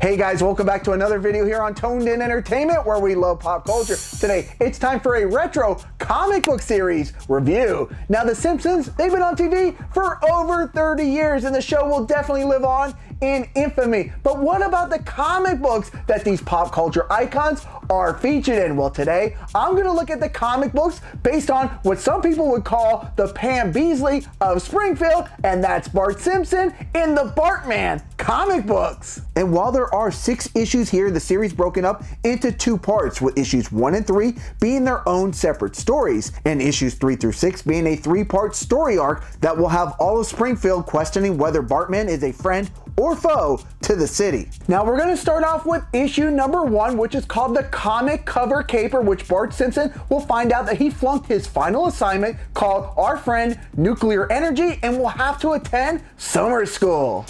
Hey guys, welcome back to another video here on Toned In Entertainment, where we love pop culture. Today, it's time for a retro comic book series review. Now, The Simpsons, they've been on TV for over 30 years, and the show will definitely live on in infamy. But what about the comic books that these pop culture icons are featured in? Well, today, I'm gonna look at the comic books based on what some people would call the Pam Beesly of Springfield, and that's Bart Simpson in the Bartman comic books. And while there are 6 issues here, the series broken up into 2 parts, with issues 1 and 3 being their own separate stories, and issues 3 through 6 being a 3-part story arc that will have all of Springfield questioning whether Bartman is a friend or foe to the city. Now we're gonna start off with issue number 1, which is called the comic cover caper, which Bart Simpson will find out that he flunked his final assignment called Our Friend Nuclear Energy and will have to attend summer school.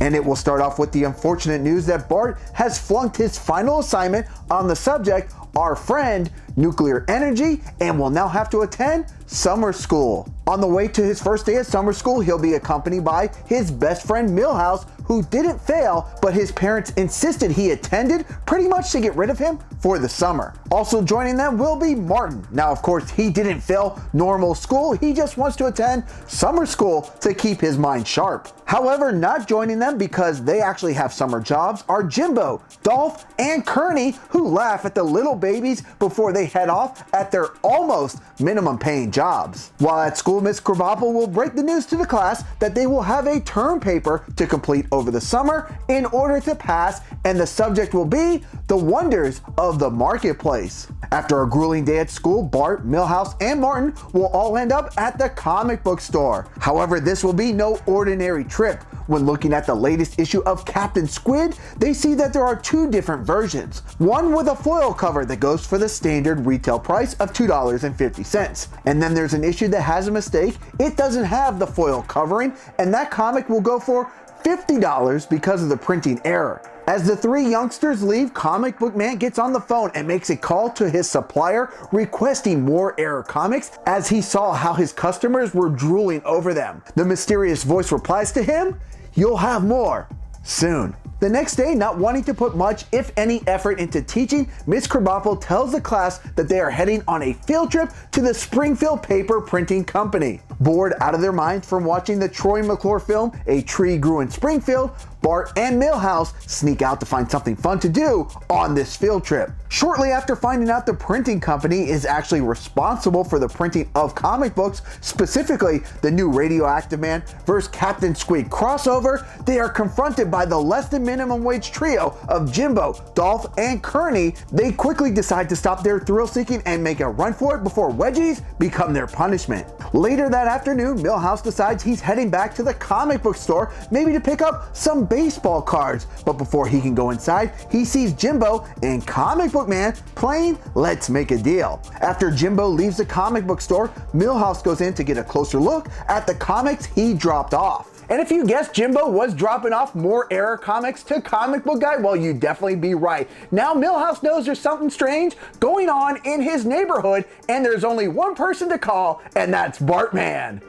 And it will start off with the unfortunate news that Bart has flunked his final assignment on the subject, Our Friend Nuclear Energy, and will now have to attend summer school. On the way to his first day at summer school, he'll be accompanied by his best friend Milhouse, who didn't fail, but his parents insisted he attended pretty much to get rid of him for the summer. Also joining them will be Martin. Now, of course, he didn't fail normal school, he just wants to attend summer school to keep his mind sharp. However, not joining them because they actually have summer jobs are Jimbo, Dolph, and Kearney, who laugh at the little babies before they head off at their almost minimum paying jobs. While at school, Miss Krabappel will break the news to the class that they will have a term paper to complete over the summer in order to pass, and the subject will be the wonders of the marketplace. After a grueling day at school, Bart, Milhouse, and Martin will all end up at the comic book store. However, this will be no ordinary trip. When looking at the latest issue of Captain Squid, they see that there are 2 different versions. One with a foil cover that goes for the standard retail price of $2.50. And then there's an issue that has a mistake. It doesn't have the foil covering, and that comic will go for $50 because of the printing error. As the 3 youngsters leave, Comic Book Man gets on the phone and makes a call to his supplier requesting more error comics, as he saw how his customers were drooling over them. The mysterious voice replies to him, "You'll have more soon." The next day, not wanting to put much, if any, effort into teaching, Miss Krabappel tells the class that they are heading on a field trip to the Springfield Paper Printing Company. Bored out of their minds from watching the Troy McClure film, A Tree Grew in Springfield, Bart and Milhouse sneak out to find something fun to do on this field trip. Shortly after finding out the printing company is actually responsible for the printing of comic books, specifically the new Radioactive Man vs. Captain Squid crossover, they are confronted by the less than minimum wage trio of Jimbo, Dolph, and Kearney. They quickly decide to stop their thrill seeking and make a run for it before wedgies become their punishment. Later that afternoon, Milhouse decides he's heading back to the comic book store, maybe to pick up some baseball cards, but before he can go inside, he sees Jimbo and Comic Book Man playing Let's Make a Deal. After Jimbo leaves the comic book store, Milhouse goes in to get a closer look at the comics he dropped off. And if you guessed Jimbo was dropping off more error comics to Comic Book Guy, well, you'd definitely be right. Now Milhouse knows there's something strange going on in his neighborhood, and there's only one person to call, and that's Bartman.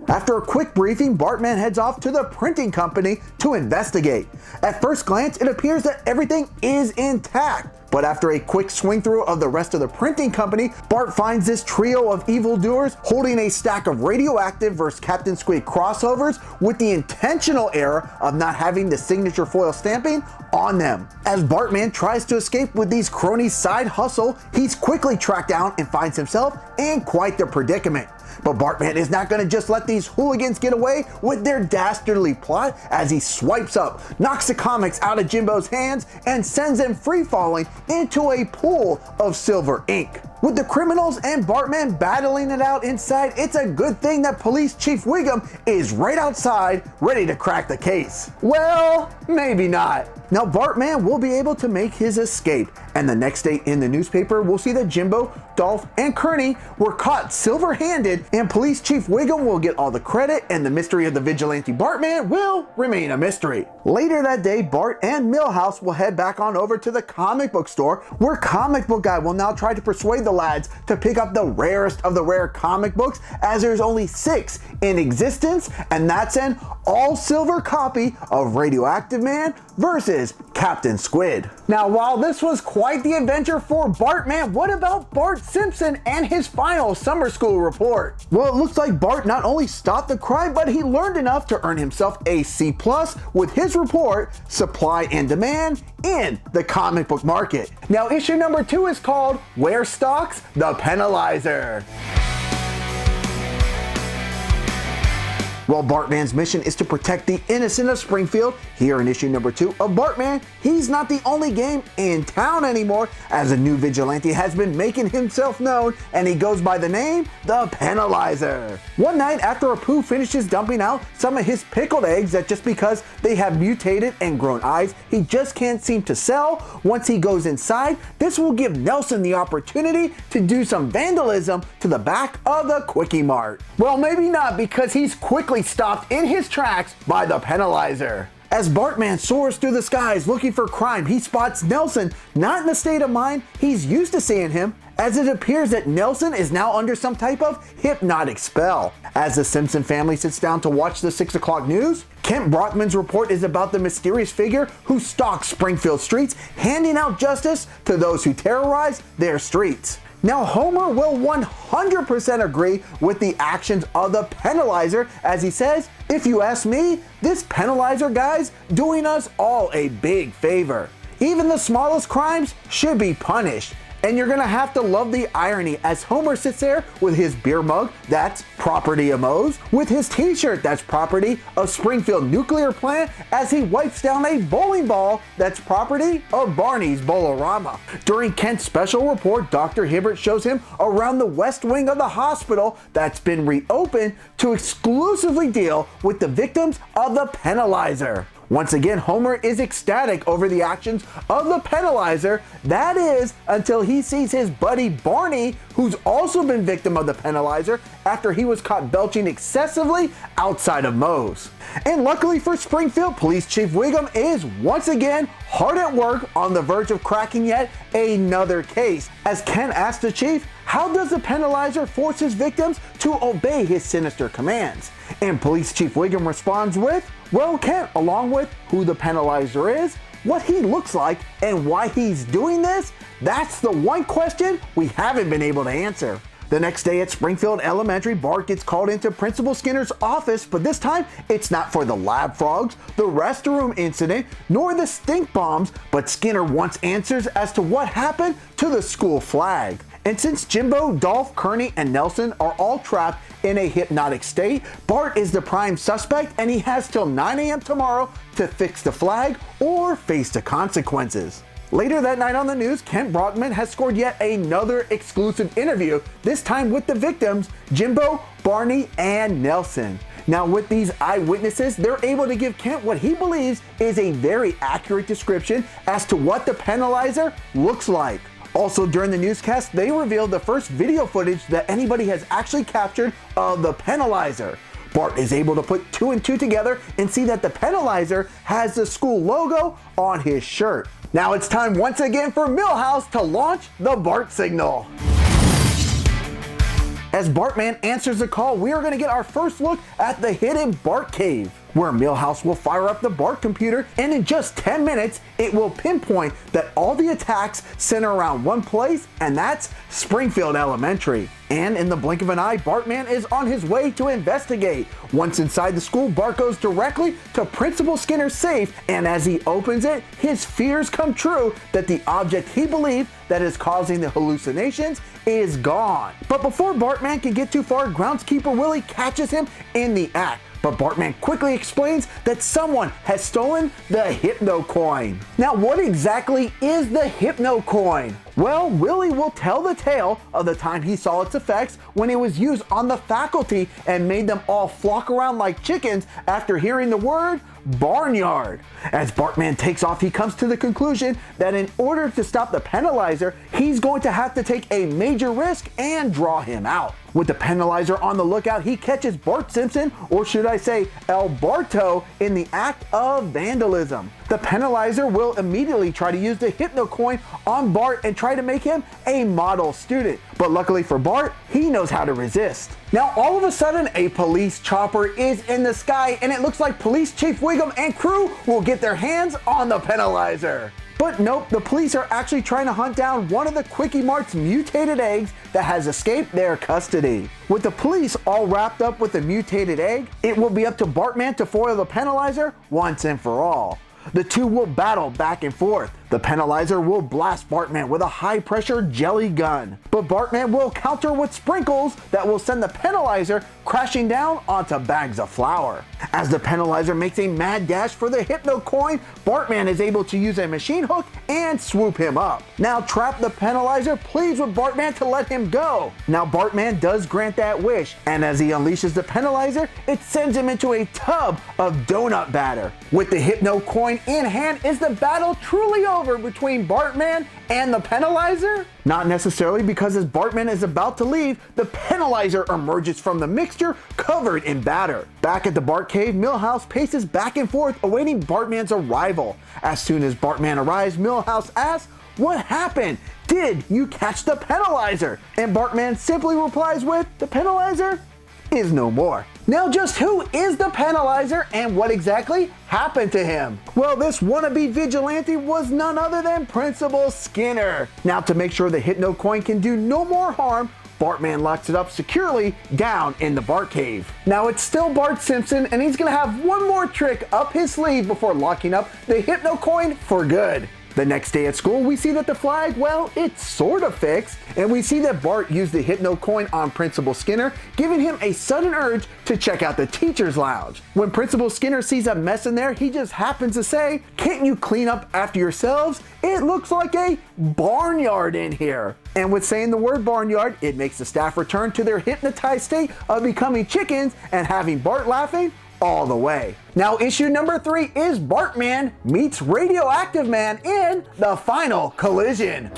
After a quick briefing, Bartman heads off to the printing company to investigate. At first glance, it appears that everything is intact. But after a quick swing through of the rest of the printing company, Bart finds this trio of evildoers holding a stack of Radioactive vs. Captain Squid crossovers with the intentional error of not having the signature foil stamping on them. As Bartman tries to escape with these cronies' side hustle, he's quickly tracked down and finds himself in quite the predicament. But Bartman is not gonna just let these hooligans get away with their dastardly plot, as he swipes up, knocks the comics out of Jimbo's hands, and sends them free-falling into a pool of silver ink. With the criminals and Bartman battling it out inside, it's a good thing that Police Chief Wiggum is right outside, ready to crack the case. Well, maybe not. Now Bartman will be able to make his escape, and the next day in the newspaper we'll see that Jimbo, Dolph, and Kearney were caught silver-handed, and Police Chief Wiggum will get all the credit, and the mystery of the vigilante Bartman will remain a mystery. Later that day, Bart and Milhouse will head back on over to the comic book store, where Comic Book Guy will now try to persuade the lads to pick up the rarest of the rare comic books, as there's only 6 in existence, and that's an all-silver copy of Radioactive Man versus Captain Squid. Now, while this was quite the adventure for Bartman, what about Bart Simpson and his final summer school report? Well, it looks like Bart not only stopped the crime, but he learned enough to earn himself a C+ with his report, Supply and Demand in the comic book market. Now, issue number 2 is called Where Stalks the Penalizer. Well, Bartman's mission is to protect the innocent of Springfield. Here in issue number 2 of Bartman, he's not the only game in town anymore, as a new vigilante has been making himself known, and he goes by the name the Penalizer. One night after Apu finishes dumping out some of his pickled eggs that just because they have mutated and grown eyes, he just can't seem to sell. Once he goes inside, this will give Nelson the opportunity to do some vandalism to the back of the Quickie Mart. Well, maybe not, because he's quickly stopped in his tracks by the Penalizer. As Bartman soars through the skies looking for crime, he spots Nelson not in the state of mind he's used to seeing him, as it appears that Nelson is now under some type of hypnotic spell. As the Simpson family sits down to watch the 6 o'clock news, Kent Brockman's report is about the mysterious figure who stalks Springfield streets, handing out justice to those who terrorize their streets. Now, Homer will 100% agree with the actions of the Penalizer, as he says, "If you ask me, this Penalizer guy's doing us all a big favor. Even the smallest crimes should be punished." And you're gonna have to love the irony as Homer sits there with his beer mug that's property of Moe's, with his t-shirt that's property of Springfield Nuclear Plant, as he wipes down a bowling ball that's property of Barney's Bolorama. During Kent's special report, Dr. Hibbert shows him around the west wing of the hospital that's been reopened to exclusively deal with the victims of the Penalizer. Once again, Homer is ecstatic over the actions of the Penalizer, that is, until he sees his buddy Barney, who's also been victim of the Penalizer after he was caught belching excessively outside of Moe's. And luckily for Springfield, Police Chief Wiggum is once again hard at work on the verge of cracking yet another case, as Ken asks the chief, how does the Penalizer force his victims to obey his sinister commands? And Police Chief Wiggum responds with, well, Kent, along with who the Penalizer is, what he looks like, and why he's doing this, that's the one question we haven't been able to answer. The next day at Springfield Elementary, Bart gets called into Principal Skinner's office, but this time it's not for the lab frogs, the restroom incident, nor the stink bombs, but Skinner wants answers as to what happened to the school flag. And since Jimbo, Dolph, Kearney, and Nelson are all trapped in a hypnotic state, Bart is the prime suspect, and he has till 9 a.m. tomorrow to fix the flag or face the consequences. Later that night on the news, Kent Brockman has scored yet another exclusive interview, this time with the victims, Jimbo, Barney, and Nelson. Now, with these eyewitnesses, they're able to give Kent what he believes is a very accurate description as to what the Penalizer looks like. Also, during the newscast, they revealed the first video footage that anybody has actually captured of the Penalizer. Bart is able to put 2 and 2 together and see that the Penalizer has the school logo on his shirt. Now it's time once again for Milhouse to launch the Bart signal. As Bartman answers the call, we are going to get our first look at the hidden Bart cave, where Milhouse will fire up the Bart computer, and in just 10 minutes, it will pinpoint that all the attacks center around one place, and that's Springfield Elementary. And in the blink of an eye, Bartman is on his way to investigate. Once inside the school, Bart goes directly to Principal Skinner's safe, and as he opens it, his fears come true that the object he believed that is causing the hallucinations is gone. But before Bartman can get too far, groundskeeper Willie catches him in the act. But Bartman quickly explains that someone has stolen the Hypno Coin. Now, what exactly is the Hypno Coin? Well, Willie will tell the tale of the time he saw its effects when it was used on the faculty and made them all flock around like chickens after hearing the word barnyard. As Bartman takes off, he comes to the conclusion that in order to stop the Penalizer, he's going to have to take a major risk and draw him out. With the Penalizer on the lookout, he catches Bart Simpson, or should I say El Barto, in the act of vandalism. The Penalizer will immediately try to use the Hypno Coin on Bart and try to make him a model student. But luckily for Bart, he knows how to resist. Now all of a sudden, a police chopper is in the sky, and it looks like Police Chief Wiggum and crew will get their hands on the Penalizer. But nope, the police are actually trying to hunt down one of the Quickie Mart's mutated eggs that has escaped their custody. With the police all wrapped up with the mutated egg, it will be up to Bartman to foil the Penalizer once and for all. The two will battle back and forth. The Penalizer will blast Bartman with a high-pressure jelly gun, but Bartman will counter with sprinkles that will send the Penalizer crashing down onto bags of flour. As the Penalizer makes a mad dash for the Hypno Coin, Bartman is able to use a machine hook and swoop him up. Now trapped, the Penalizer pleads with Bartman to let him go. Now Bartman does grant that wish, and as he unleashes the Penalizer, it sends him into a tub of donut batter. With the Hypno Coin in hand, is the battle truly over between Bartman and the Penalizer? Not necessarily, because as Bartman is about to leave, the Penalizer emerges from the mixture covered in batter. Back at the Bart cave, Milhouse paces back and forth awaiting Bartman's arrival. As soon as Bartman arrives, Milhouse asks, "What happened? Did you catch the Penalizer?" And Bartman simply replies with, "The Penalizer is no more." Now just who is the Penalizer and what exactly happened to him? Well, this wannabe vigilante was none other than Principal Skinner. Now to make sure the Hypno Coin can do no more harm, Bartman locks it up securely down in the Bart cave. Now it's still Bart Simpson, and he's gonna have one more trick up his sleeve before locking up the Hypno Coin for good. The next day at school, we see that the flag, well, it's sort of fixed, and we see that Bart used the Hypno Coin on Principal Skinner, giving him a sudden urge to check out the teacher's lounge. When Principal Skinner sees a mess in there, he just happens to say, "Can't you clean up after yourselves? It looks like a barnyard in here." And with saying the word barnyard, it makes the staff return to their hypnotized state of becoming chickens and having Bart laughing all the way. Now issue number 3 is Bartman meets Radioactive Man in the final collision.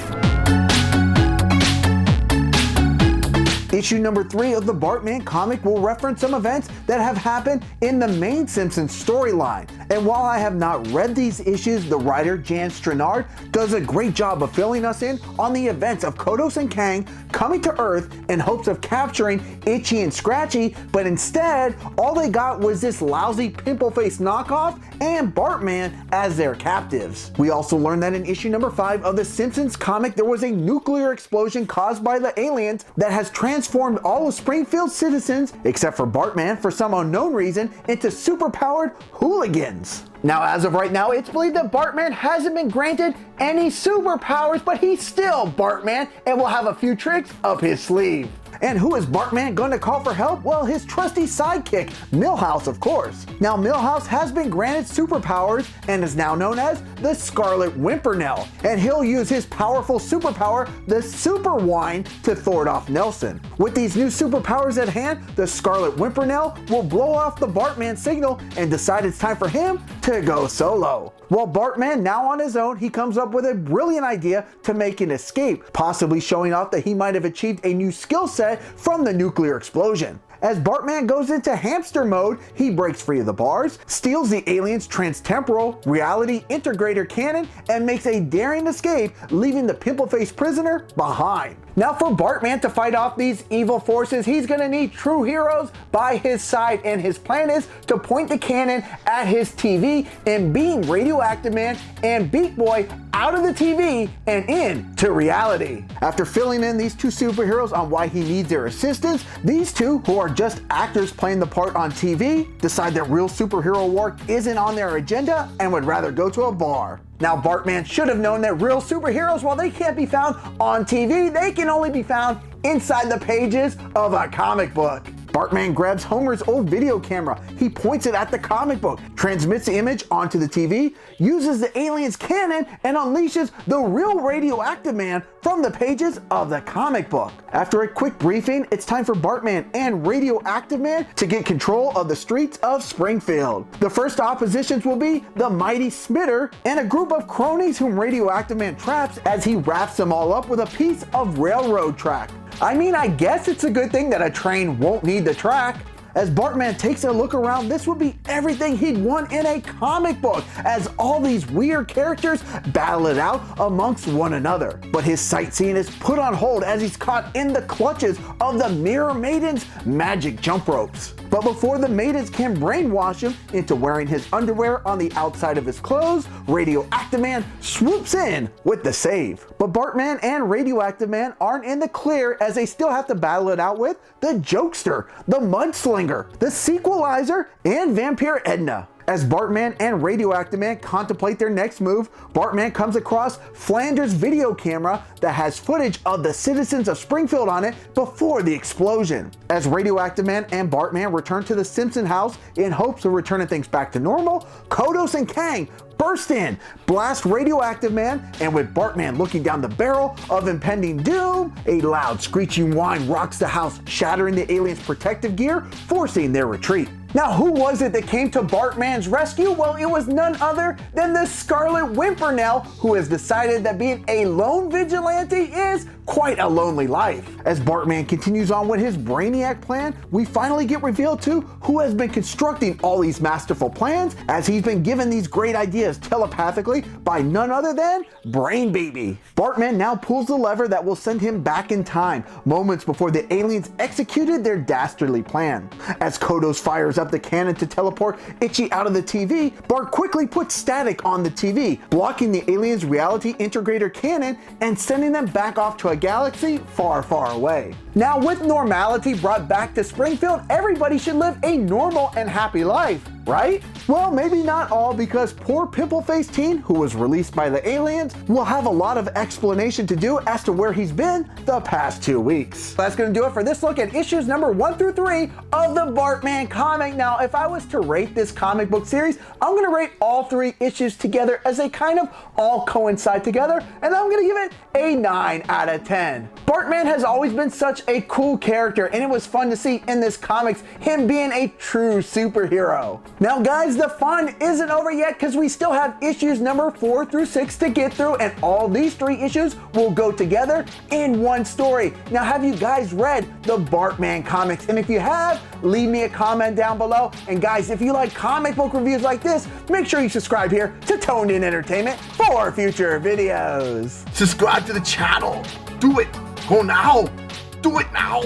Issue number 3 of the Bartman comic will reference some events that have happened in the main Simpsons storyline. And while I have not read these issues, the writer Jan Strenard does a great job of filling us in on the events of Kodos and Kang coming to Earth in hopes of capturing Itchy and Scratchy, but instead, all they got was this lousy pimple-faced knockoff and Bartman as their captives. We also learned that in issue number 5 of the Simpsons comic, there was a nuclear explosion caused by the aliens that has transformed all of Springfield's citizens, except for Bartman for some unknown reason, into superpowered hooligans. Now, as of right now, it's believed that Bartman hasn't been granted any superpowers, but he's still Bartman and will have a few tricks up his sleeve. And who is Bartman going to call for help? Well, his trusty sidekick, Milhouse, of course. Now, Milhouse has been granted superpowers and is now known as the Scarlet Whimpernel. And he'll use his powerful superpower, the Super Wine, to thwart off Nelson. With these new superpowers at hand, the Scarlet Whimpernel will blow off the Bartman signal and decide it's time for him to go solo. While Bartman, now on his own, he comes up with a brilliant idea to make an escape, possibly showing off that he might have achieved a new skill set from the nuclear explosion. As Bartman goes into hamster mode, he breaks free of the bars, steals the alien's transtemporal reality integrator cannon, and makes a daring escape, leaving the pimple-faced prisoner behind. Now for Bartman to fight off these evil forces, he's gonna need true heroes by his side, and his plan is to point the cannon at his TV and beam Radioactive Man and Beak Boy out of the TV and into reality. After filling in these two superheroes on why he needs their assistance, these two, who are just actors playing the part on TV, decide that real superhero work isn't on their agenda and would rather go to a bar. Now Bartman should have known that real superheroes, while they can't be found on TV, they can only be found inside the pages of a comic book. Bartman grabs Homer's old video camera. He points it at the comic book, transmits the image onto the TV, uses the alien's cannon, and unleashes the real Radioactive Man from the pages of the comic book. After a quick briefing, it's time for Bartman and Radioactive Man to get control of the streets of Springfield. The first oppositions will be the mighty Smitter and a group of cronies whom Radioactive Man traps as he wraps them all up with a piece of railroad track. I mean, I guess it's a good thing that a train won't need the track. As Bartman takes a look around, this would be everything he'd want in a comic book, as all these weird characters battle it out amongst one another. But his sightseeing is put on hold as he's caught in the clutches of the Mirror Maiden's magic jump ropes. But before the maidens can brainwash him into wearing his underwear on the outside of his clothes, Radioactive Man swoops in with the save. But Bartman and Radioactive Man aren't in the clear, as they still have to battle it out with the Jokester, the Mudslinger, the Sequelizer, and Vampire Edna. As Bartman and Radioactive Man contemplate their next move, Bartman comes across Flanders' video camera that has footage of the citizens of Springfield on it before the explosion. As Radioactive Man and Bartman return to the Simpson house in hopes of returning things back to normal, Kodos and Kang burst in, blast Radioactive Man, and with Bartman looking down the barrel of impending doom, a loud screeching whine rocks the house, shattering the aliens' protective gear, forcing their retreat. Now, who was it that came to Bartman's rescue? Well, it was none other than the Scarlet Whimpernel, who has decided that being a lone vigilante is quite a lonely life. As Bartman continues on with his Brainiac plan, we finally get revealed to who has been constructing all these masterful plans, as he's been given these great ideas telepathically by none other than Brain Baby. Bartman now pulls the lever that will send him back in time, moments before the aliens executed their dastardly plan. As Kodos fires up the cannon to teleport Itchy out of the TV, Bart quickly puts static on the TV, blocking the aliens' reality integrator cannon and sending them back off to a galaxy far, far away. Now, with normality brought back to Springfield, everybody should live a normal and happy life, right? Well, maybe not all, because poor pimple-faced teen who was released by the aliens will have a lot of explanation to do as to where he's been the past 2 weeks. That's gonna do it for this look at issues number 1 through 3 of the Bartman comic. Now, if I was to rate this comic book series, I'm gonna rate all 3 issues together as they kind of all coincide together, and I'm gonna give it a 9 out of 10. Bartman has always been such a cool character, and it was fun to see in this comics him being a true superhero. Now guys, the fun isn't over yet, because we still have issues number 4 through 6 to get through, and all these 3 issues will go together in one story. Now, have you guys read the Bartman comics? And if you have, leave me a comment down below. And guys, if you like comic book reviews like this, make sure you subscribe here to Toned In Entertainment for future videos. Subscribe to the channel. Do it. Go now. Do it now.